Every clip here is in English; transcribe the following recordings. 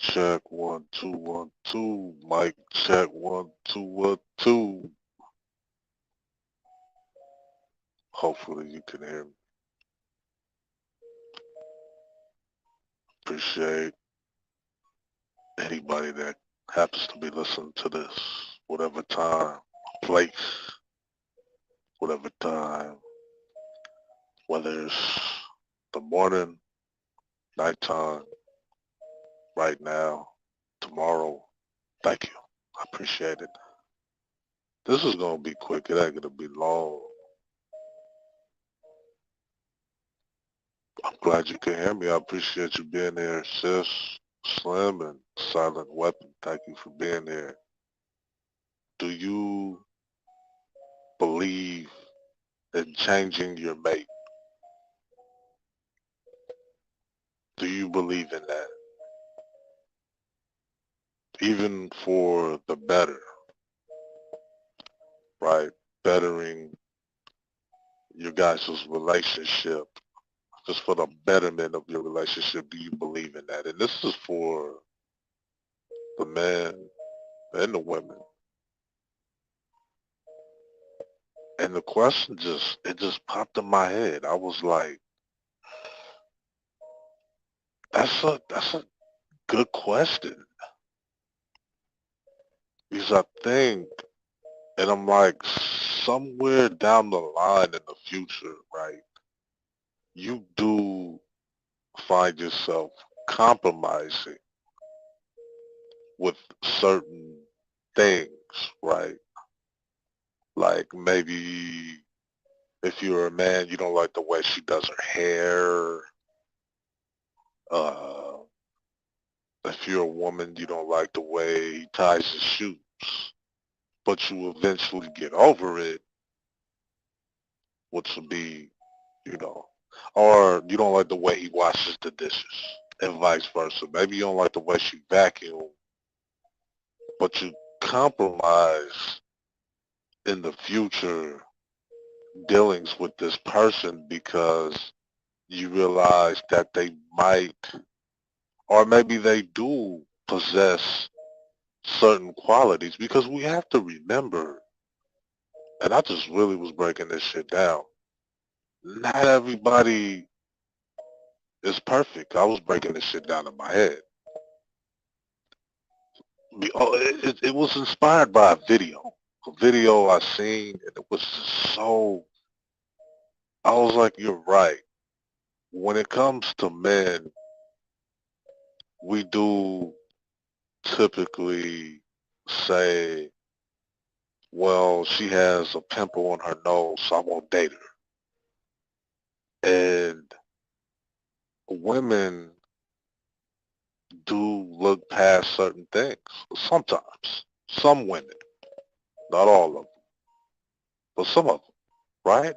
check, 1 2 1 2. Mic check, 1 2 1 2. Hopefully you can hear me. Appreciate anybody that happens to be listening to this, whatever time, place, whatever time, whether it's the morning, nighttime, right now, tomorrow. Thank you. I appreciate it. This is gonna be quick. It ain't gonna be long. I'm glad you can hear me. I appreciate you being here, sis, Slim, and Silent Weapon. Thank you for being here. Do you believe in changing your mate? Do you believe in that? Even for the better, right? Bettering your guys' relationship, just for the betterment of your relationship, do you believe in that? And this is for the men and the women. And the question it just popped in my head. I was like, that's a good question. Because I think, and I'm like, somewhere down the line in the future, right, you do find yourself compromising with certain things, right? Like maybe if you're a man, you don't like the way she does her hair. Uh, if you're a woman, you don't like the way he ties his shoes. But you eventually get over it, which will be, you know, or you don't like the way he washes the dishes and vice versa. Maybe you don't like the way she vacuums, but you compromise in the future dealings with this person because you realize that they might, or maybe they do possess certain qualities, because we have to remember, and I just really was breaking this shit down. Not everybody is perfect. I was breaking this shit down in my head. It was inspired by a video I seen, and it was just so, I was like, you're right. When it comes to men, we do typically say, well, she has a pimple on her nose, so I won't date her. And women do look past certain things sometimes. Some women, not all of them, but some of them, right?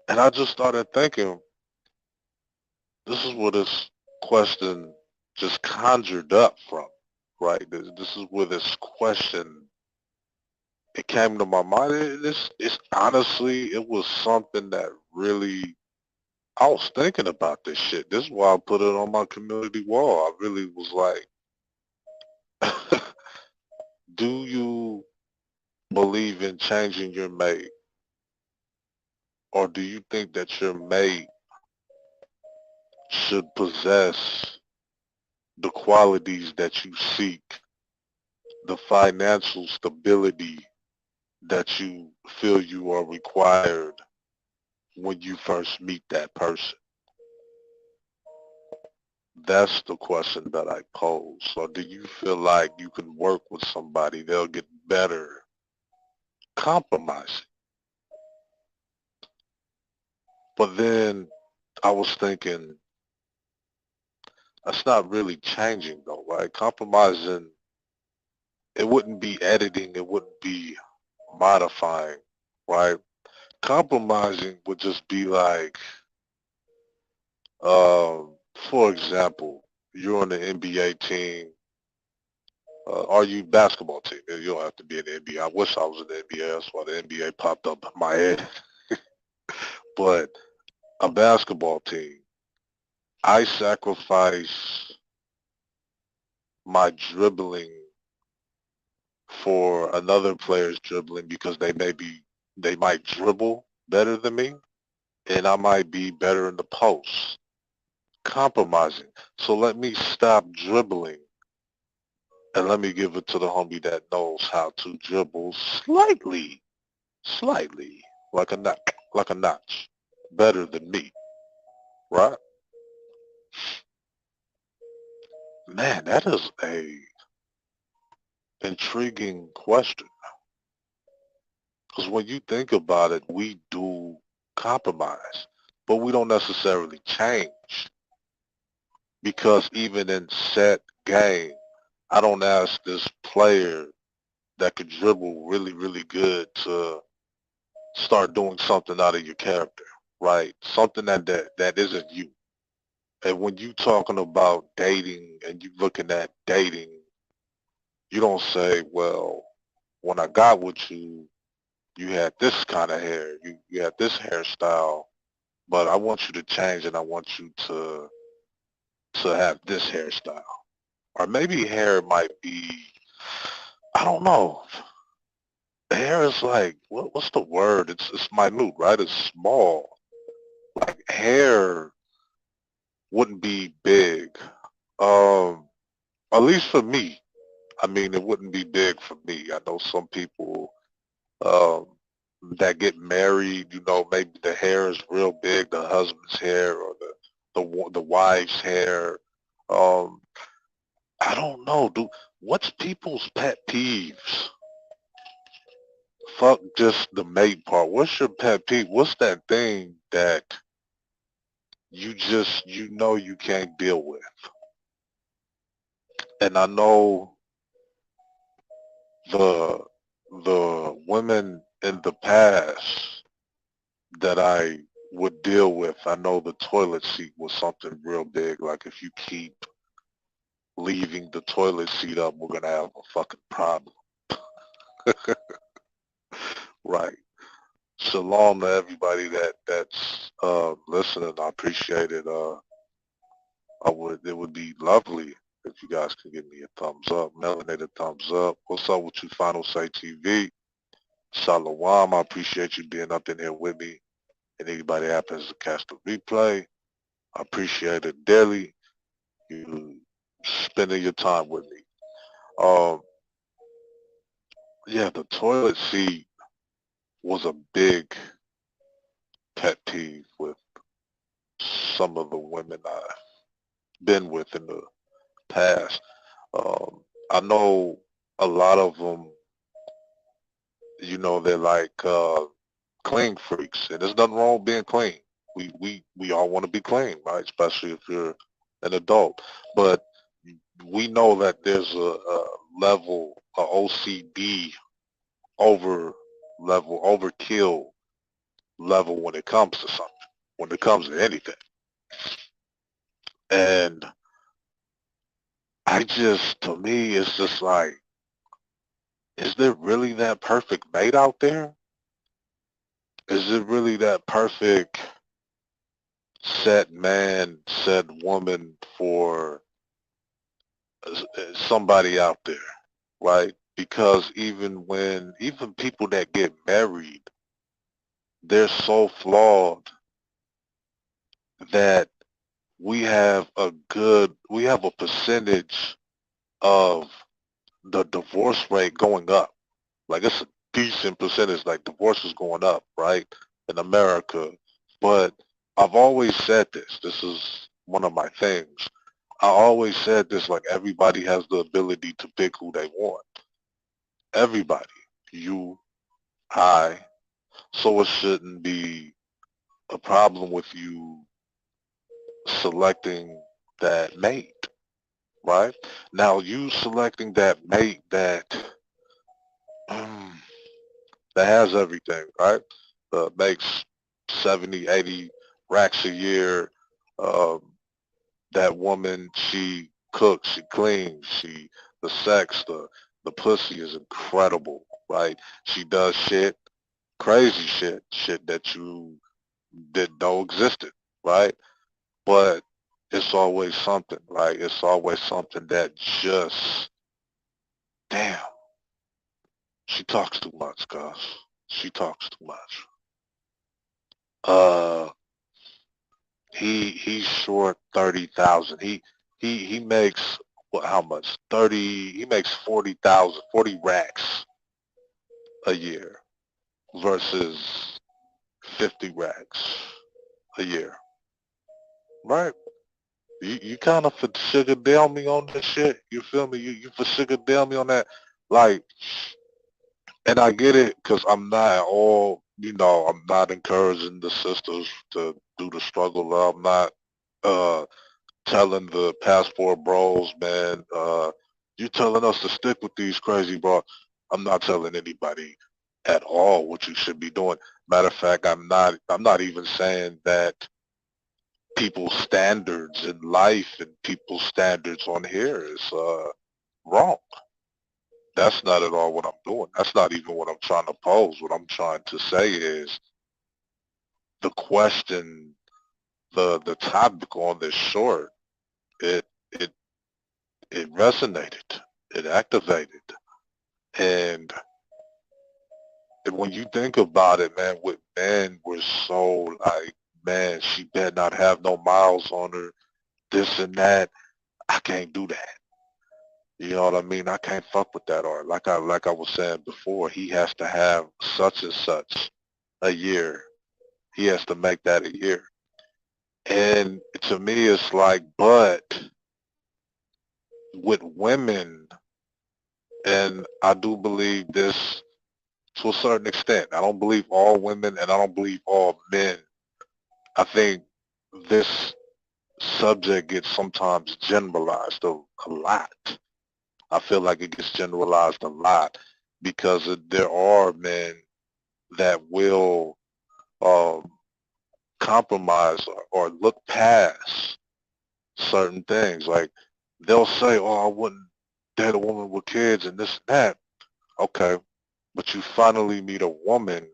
And I just started thinking, this is where this question just conjured up from, right? This is where this question, it came to my mind. It's honestly, it was something that really, I was thinking about this shit. This is why I put it on my community wall. I really was like, do you believe in changing your mate? Or do you think that your mate should possess the qualities that you seek, the financial stability that you feel you are required when you first meet that person? That's the question that I pose. So do you feel like you can work with somebody, they'll get better compromising? But then I was thinking, that's not really changing though, right? Compromising, it wouldn't be editing, it wouldn't be modifying, right? Compromising would just be like, for example, you're on the NBA team, are you basketball team? You don't have to be in the NBA. I wish I was in the NBA. That's why the NBA popped up in my head. But a basketball team, I sacrifice my dribbling for another player's dribbling because they might dribble better than me and I might be better in the post, compromising. So let me stop dribbling and let me give it to the homie that knows how to dribble slightly, like a notch, better than me, right? Man, that is a intriguing question. Because when you think about it, we do compromise, but we don't necessarily change. Because even in set game, I don't ask this player that could dribble really, really good to start doing something out of your character, right? Something that isn't you. And when you talking about dating and you looking at dating, you don't say, well, when I got with you, you had this kind of hair, you had this hairstyle, but I want you to change and I want you to have this hairstyle. Or maybe hair might be, I don't know. Hair is like, what's the word? It's minute, right? It's small. Like hair wouldn't be big. Um, at least for me. I mean, it wouldn't be big for me. I know some people um, that get married, you know, maybe the hair is real big, the husband's hair or the wife's hair. Um, I don't know, dude. What's people's pet peeves? Fuck just the mate part. What's your pet peeve? What's that thing that you know you can't deal with? And I know the the women in the past that I would deal with, I know the toilet seat was something real big. Like if you keep leaving the toilet seat up, we're gonna have a fucking problem. Right. Shalom to everybody that's listening. I appreciate it. It would be lovely if you guys can give me a thumbs up, melanated thumbs up. What's up with you, Final Say TV? Shalom. I appreciate you being up in here with me. And anybody happens to catch the replay, I appreciate it dearly. You spending your time with me. Um, yeah, the toilet seat was a big pet peeve with some of the women I've been with in the past. Um, I know a lot of them, you know, they're like clean freaks, and there's nothing wrong with being clean. We all want to be clean, right? Especially if you're an adult. But we know that there's a level, a OCD over level, overkill level when it comes to something, when it comes to anything. And to me, it's just like, is there really that perfect mate out there? Is it really that perfect set man, set woman for somebody out there, right? Because even people that get married, they're so flawed that we have a percentage of the divorce rate going up. Like it's a decent percentage, like divorce is going up, right? In America. But I've always said this. This is one of my things. I always said this, like everybody has the ability to pick who they want. Everybody. You, I. So it shouldn't be a problem with you selecting that mate, right? Now you selecting that mate um, that has everything, right? Makes 70, 80 racks a year. Um, that woman, she cooks, she cleans, the sex, the pussy is incredible, right? She does crazy shit that you didn't know existed, right? But it's always something, right? It's always something that just, damn, she talks too much, guys. She talks too much. Uh, he's short 30,000. He makes what? How much? 30. He makes 40,000, 40 racks a year versus 50 racks a year, right? You kind of for sugar down me on this shit. You feel me? You for sugar down me on that, like. And I get it because I'm not all, I'm not encouraging the sisters to do the struggle. I'm not uh, telling the passport bros, man, you telling us to stick with these crazy bros. I'm not telling anybody at all what you should be doing. Matter of fact, I'm not even saying that people's standards in life and people's standards on here is wrong. That's not at all what I'm doing. That's not even what I'm trying to pose. What I'm trying to say is the question, the topic on this short, it it it resonated, it activated, and when you think about it, man, with men, we're so like, man, she better not have no miles on her, this and that. I can't do that. You know what I mean? I can't fuck with that. Or like I was saying before, he has to have such and such a year. He has to make that a year. And to me, it's like, but with women, and I do believe this to a certain extent. I don't believe all women and I don't believe all men. I think this subject gets sometimes generalized a lot. I feel like it gets generalized a lot because there are men that will um, compromise or look past certain things. Like they'll say, "Oh, I wouldn't date a woman with kids and this and that." Okay, but you finally meet a woman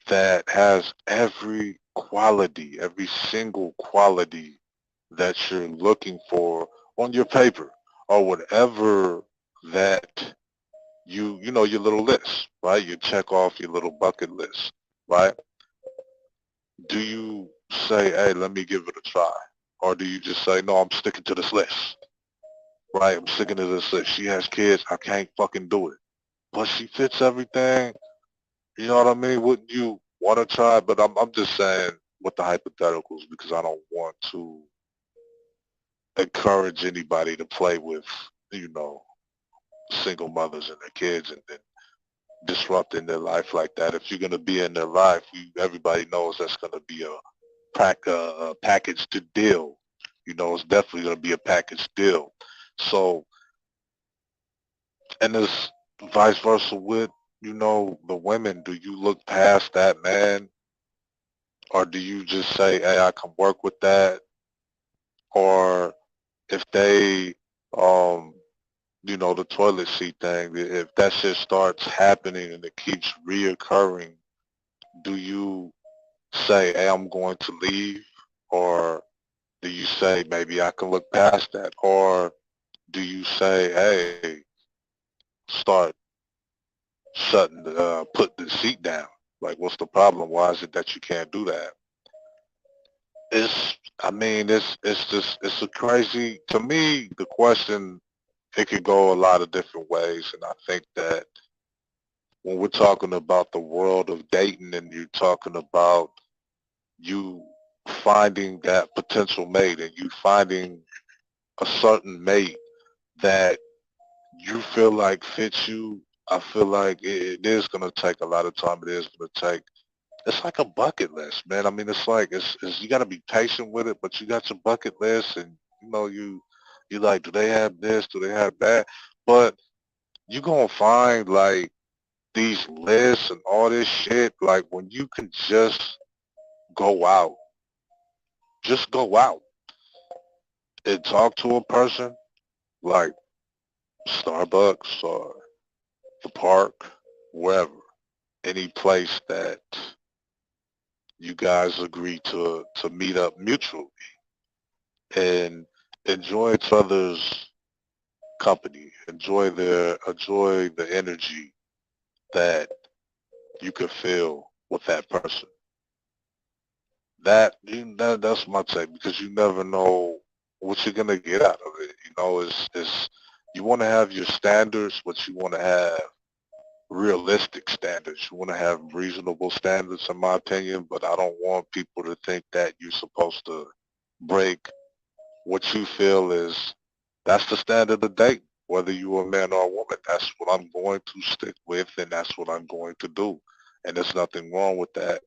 that has every quality, every single quality that you're looking for on your paper or whatever that your little list, right? You check off your little bucket list, right? Do you say, hey, let me give it a try? Or do you just say, no, I'm sticking to this list, right? I'm sticking to this list. She has kids. I can't fucking do it. But she fits everything. You know what I mean? Wouldn't you want to try? But I'm just saying with the hypotheticals because I don't want to encourage anybody to play with, you know, single mothers and their kids and disrupting their life like that. If you're going to be in their life, everybody knows that's going to be a package to deal. You know, it's definitely going to be a package deal. So, and it's vice versa with, the women. Do you look past that man or do you just say, hey, I can work with that? Or if they, um, the toilet seat thing, if that shit starts happening and it keeps reoccurring, do you say, hey, I'm going to leave? Or do you say, maybe I can look past that? Or do you say, hey, start put the seat down? Like, what's the problem? Why is it that you can't do that? I mean, it's a crazy, to me, the question, it could go a lot of different ways. And I think that when we're talking about the world of dating and you're talking about you finding that potential mate and you finding a certain mate that you feel like fits you, I feel like it is going to take a lot of time. It is going to take, it's like a bucket list, man. I mean, it's like, it's you got to be patient with it, but you got your bucket list and, you like, do they have this? Do they have that? But you going to find like these lists and all this shit, like when you can go out, just go out and talk to a person like Starbucks or the park, wherever, any place that you guys agree to meet up mutually. and enjoy each other's company. Enjoy the energy that you can feel with that person. That's my take because you never know what you're gonna get out of it. You know, it's you want to have your standards, but you want to have realistic standards. You want to have reasonable standards, in my opinion. But I don't want people to think that you're supposed to break what you feel is that's the standard of dating. Whether you're a man or a woman, that's what I'm going to stick with, and that's what I'm going to do. And there's nothing wrong with that.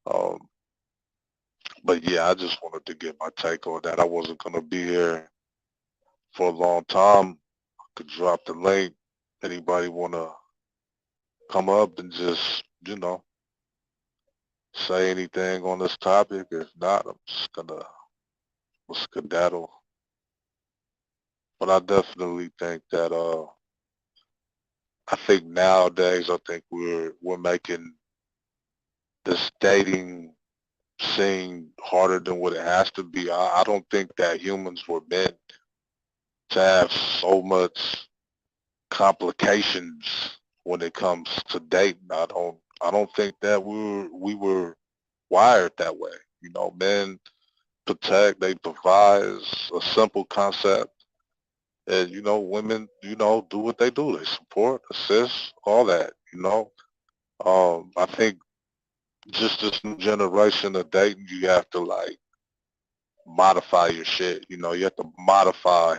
Um, but yeah, I just wanted to get my take on that. I wasn't gonna be here for a long time. Could drop the link. Anybody wanna come up and just, say anything on this topic? If not, I'm just gonna skedaddle. But I definitely think that I think nowadays I think we're making this dating scene harder than what it has to be. I don't think that humans were meant to have so much complications when it comes to dating. I don't think that we were wired that way. You know, men protect, they provide is a simple concept. And women, do what they do. They support, assist, all that, I think just this new generation of dating, you have to like modify your shit. You have to modify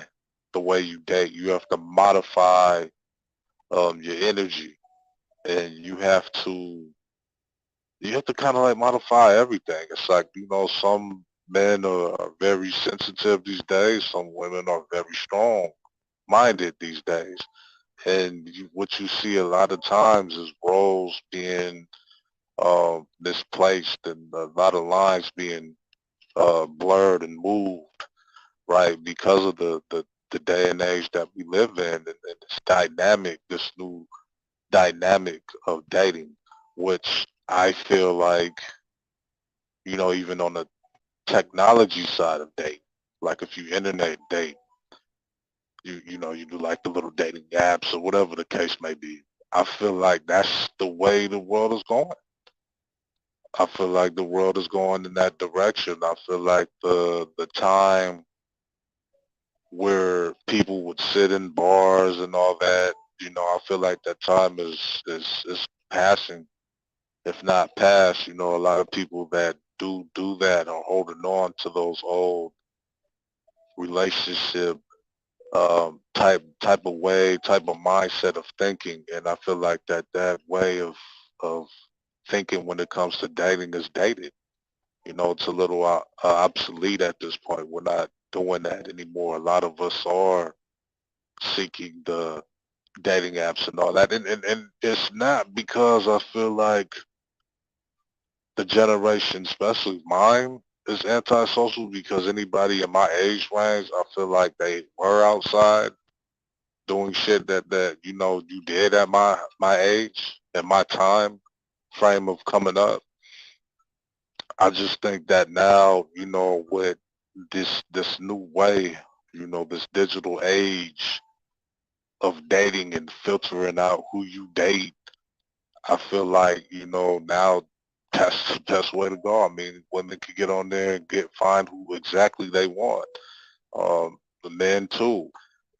the way you date. You have to modify your energy, and you have to kind of like modify everything. It's like some men are very sensitive these days. Some women are very strong minded these days, and what you see a lot of times is roles being misplaced and a lot of lines being blurred and moved, right? Because of the day and age that we live in, and this new dynamic of dating, which I feel like, even on the technology side of dating, like if you internet date, you do like the little dating apps or whatever the case may be. I feel like that's the way the world is going. I feel like the world is going in that direction. I feel like the time where people would sit in bars and all that, I feel like that time is passing, if not past. A lot of people that do that are holding on to those old relationship type of way, type of mindset of thinking, and I feel like that way of thinking when it comes to dating is dated. It's a little obsolete at this point. We're not doing that anymore. A lot of us are seeking the dating apps and all that. And it's not because I feel like the generation, especially mine, is antisocial because anybody in my age range, I feel like they were outside doing shit that you did at my age and my time frame of coming up. I just think that now, with this new way, this digital age of dating and filtering out who you date, I feel like, now that's the best way to go. I mean, women can get on there and find who exactly they want. The men too.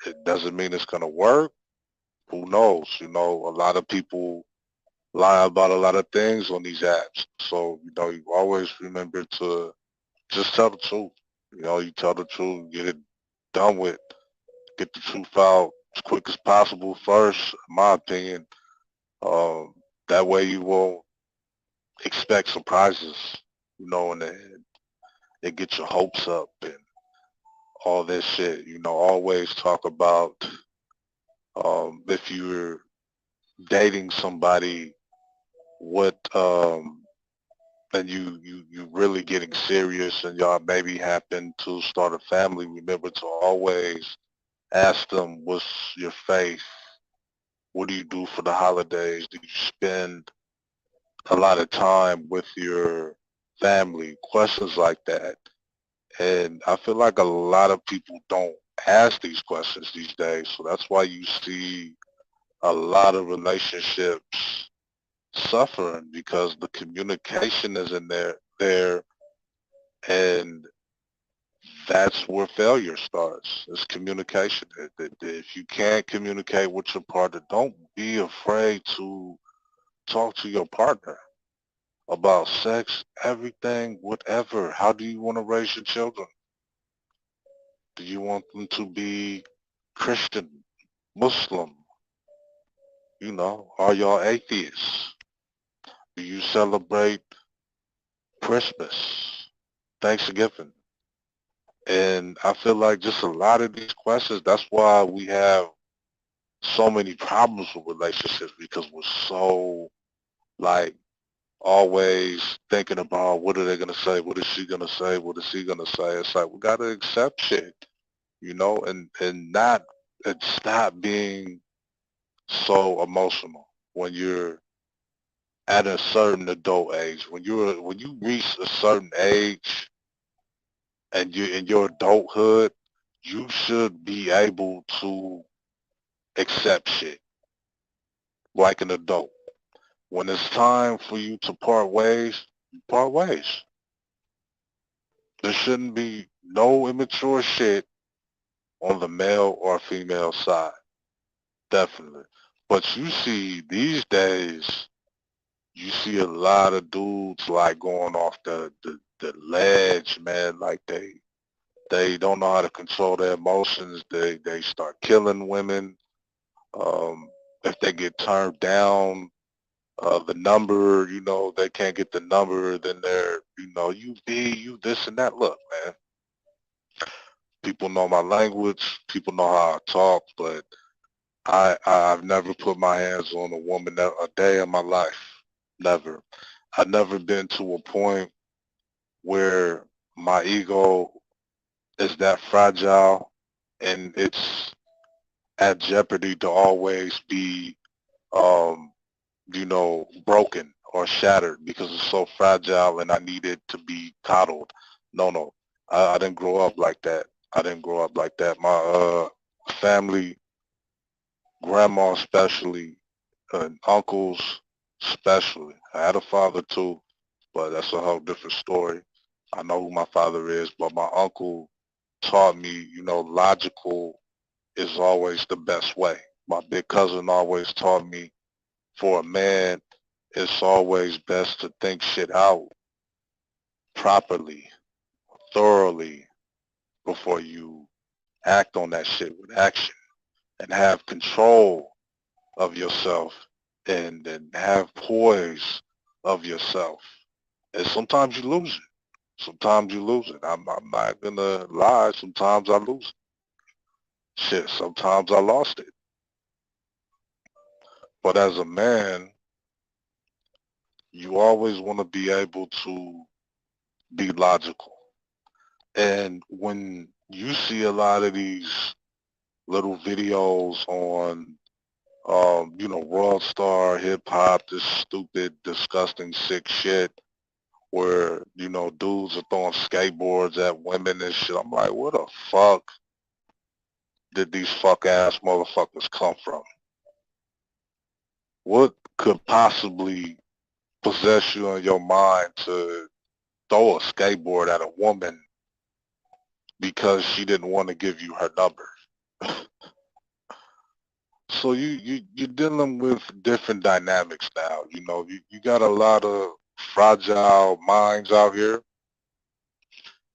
It doesn't mean it's gonna work. Who knows? A lot of people lie about a lot of things on these apps. So, you always remember to just tell the truth. You tell the truth, get it done with, get the truth out as quick as possible first, in my opinion. Um, that way you won't expect surprises, and it gets your hopes up and all this shit. Always talk about if you're dating somebody, what and you really getting serious and y'all maybe happen to start a family, remember to always ask them, what's your faith? What do you do for the holidays? Do you spend a lot of time with your family? Questions like that. And I feel like a lot of people don't ask these questions these days. So that's why you see a lot of relationships suffering because the communication isn't there, and that's where failure starts. It's communication. If you can't communicate with your partner, don't be afraid to talk to your partner about sex, everything, whatever. How do you want to raise your children? Do you want them to be Christian, Muslim? Are y'all atheists? Do you celebrate Christmas, Thanksgiving? And I feel like just a lot of these questions, that's why we have so many problems with relationships because we're so like always thinking about what are they gonna say, what is she gonna say, what is he gonna say. It's like we gotta accept shit, and stop being so emotional when you're at a certain adult age. When you reach a certain age and you in your adulthood, you should be able to accept shit like an adult. When it's time for you to part ways, you part ways. There shouldn't be no immature shit on the male or female side. Definitely. But you see these days, you see a lot of dudes like going off the ledge, man. Like they don't know how to control their emotions. They start killing women. Um, if they get turned down, the number, they can't get the number, then they're, you this and that. Look, man, people know my language, people know how I talk, but I've never put my hands on a woman a day in my life. Never. I've never been to a point where my ego is that fragile and it's at jeopardy to always be, um, broken or shattered because it's so fragile and I need it to be coddled. No, no. I didn't grow up like that. I didn't grow up like that. My family, grandma especially, and uncles especially. I had a father too, but that's a whole different story. I know who my father is, but my uncle taught me, logical is always the best way. My big cousin always taught me for a man, it's always best to think shit out properly, thoroughly before you act on that shit with action and have control of yourself and have poise of yourself. And sometimes you lose it. Sometimes you lose it. I'm not gonna lie. Sometimes I lose it. Shit, sometimes I lost it. But as a man, you always want to be able to be logical. And when you see a lot of these little videos on, World Star, hip hop, this stupid, disgusting, sick shit, where, dudes are throwing skateboards at women and shit. I'm like, where the fuck did these fuck ass motherfuckers come from? What could possibly possess you in your mind to throw a skateboard at a woman because she didn't want to give you her number? So you're dealing with different dynamics now. You got a lot of fragile minds out here,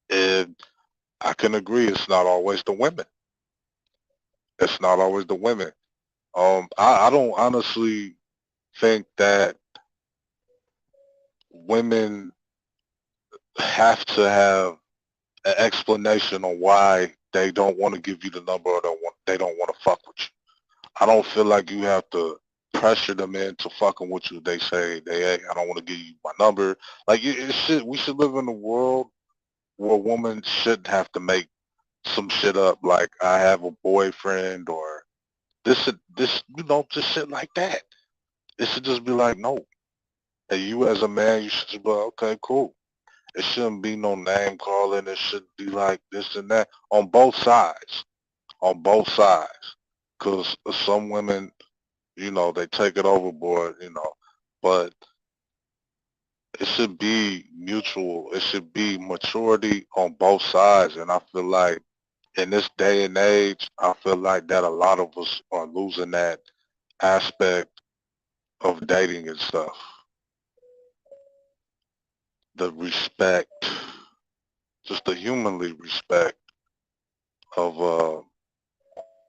and I can agree it's not always the women. It's not always the women. I don't honestly think that women have to have an explanation on why they don't want to give you the number or they don't want to fuck with you. I don't feel like you have to pressure them into fucking with you. They say, hey, I don't want to give you my number. Like we should live in a world where a woman shouldn't have to make some shit up like I have a boyfriend or this, just shit like that. It should just be like, no. And you as a man, you should just be like, okay, cool. It shouldn't be no name calling. It should be like this and that on both sides. On both sides. Because some women, they take it overboard, but it should be mutual. It should be maturity on both sides. And I feel like in this day and age, I feel like that a lot of us are losing that aspect of dating and stuff. The respect, just the humanly respect of,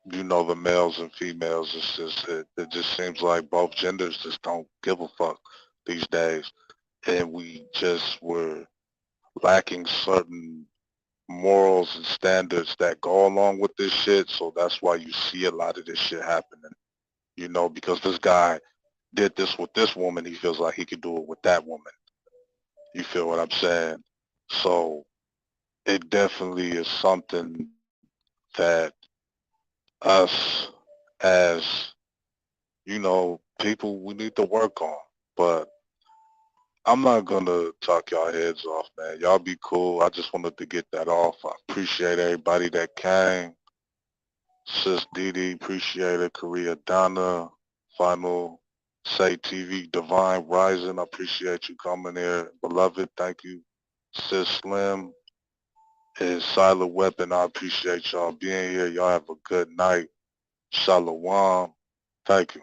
the males and females. It's just, it just seems like both genders just don't give a fuck these days. And we just were lacking certain morals and standards that go along with this shit. So that's why you see a lot of this shit happening, because this guy did this with this woman. He feels like he could do it with that woman. You feel what I'm saying? So it definitely is something that us as, people, we need to work on. But I'm not going to talk y'all heads off, man. Y'all be cool. I just wanted to get that off. I appreciate everybody that came. Sis Didi, appreciate it. Korea Donna, Final Say TV, Divine Rising, I appreciate you coming here. Beloved, thank you. Sis Slim and Silent Weapon, I appreciate y'all being here. Y'all have a good night. Shalom. Thank you.